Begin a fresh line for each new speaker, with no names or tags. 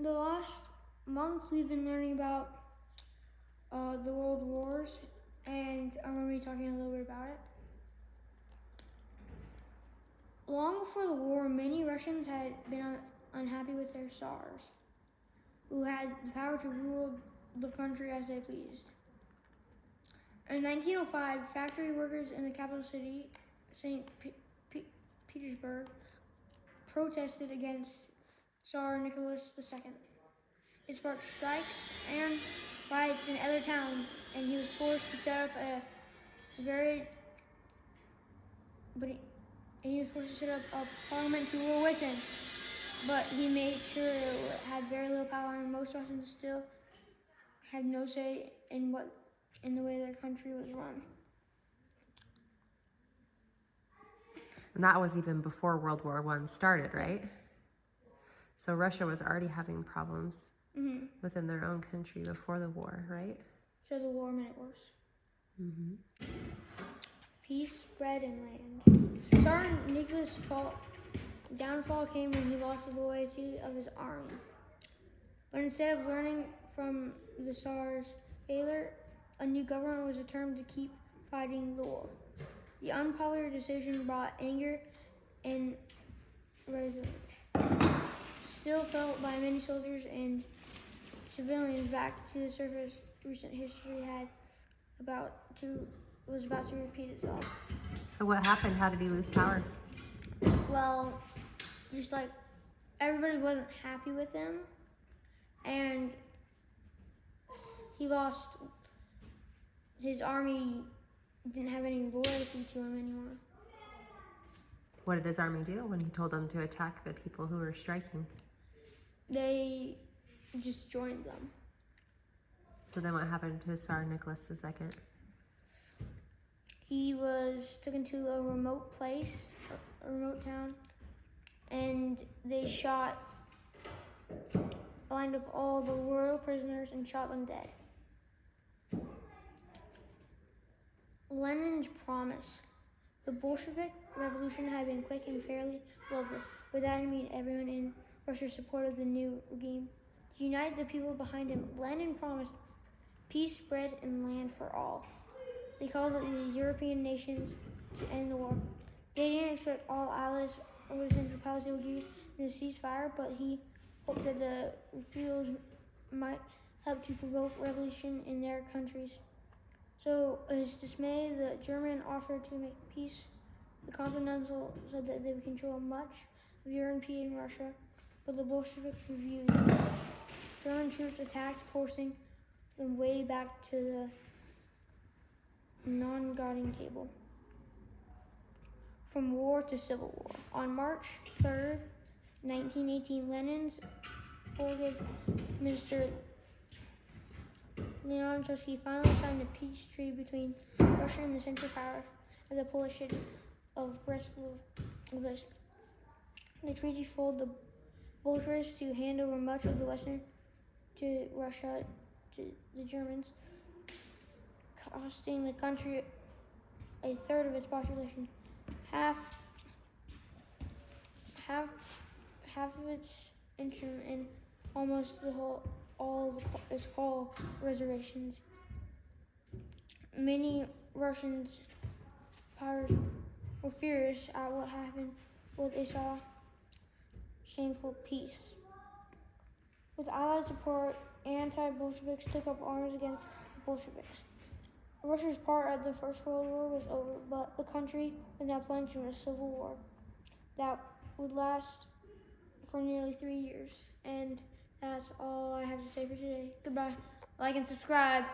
the last months we've been learning about the world wars, and I'm going to be talking a little bit about it. Long before the war, many Russians had been unhappy with their Tsars, who had the power to rule the country as they pleased. In 1905, factory workers in the capital city, St. Petersburg, protested against Tsar Nicholas II. It sparked strikes and riots in other towns, and he was forced to set up a parliament to rule with him. But he made sure it had very little power, and most Russians still had no say in the way their country was run.
And that was even before World War I started, right? So Russia was already having problems within their own country before the war, right?
So the war made it worse. Peace spread in land. Tsar Nicholas' downfall came when he lost the loyalty of his army. But instead of learning from the Tsar's failure, a new government was determined to keep fighting the war. The unpopular decision brought anger and resentment, still felt by many soldiers and civilians. Back to the surface, recent history was about to repeat itself.
So what happened? How did he lose power?
Well, just like everybody wasn't happy with him, and he lost his army. Didn't have any loyalty to him anymore.
What did his army do when he told them to attack the people who were striking?
They just joined them.
So then what happened to Tsar Nicholas II?
He was taken to a remote place, a remote town, and they lined up all the royal prisoners and shot them dead. Lenin's promise. The Bolshevik Revolution had been quick and fairly bloodless, but that didn't mean everyone in Russia supported the new regime. To unite the people behind him, Lenin promised peace, bread, and land for all. They called it the European nations to end the war. They didn't expect all allies or the Central Powers would agree in the ceasefire, but he hoped that the refusals might help to provoke revolution in their countries. So, his dismay, the German offered to make peace. The Continental said that they would control much of European Russia, but the Bolsheviks refused. German troops attacked, forcing them way back to the non-guarding table. From war to civil war. On March 3rd, 1918, Lenin's forgave Mr. Leon Trotsky finally signed a peace treaty between Russia and the Central Powers at the Polish city of Brest-Litovsk. The treaty forced the Bolsheviks to hand over much of the western to Russia to the Germans, costing the country a third of its population, half of its income, and almost its coal reservations. Many Russian powers were furious at what happened, but they saw shameful peace. With Allied support, anti-Bolsheviks took up arms against the Bolsheviks. Russia's part of the First World War was over, but the country was now plunged in a civil war that would last for nearly 3 years. And that's all I have to say for today. Goodbye. Like and subscribe.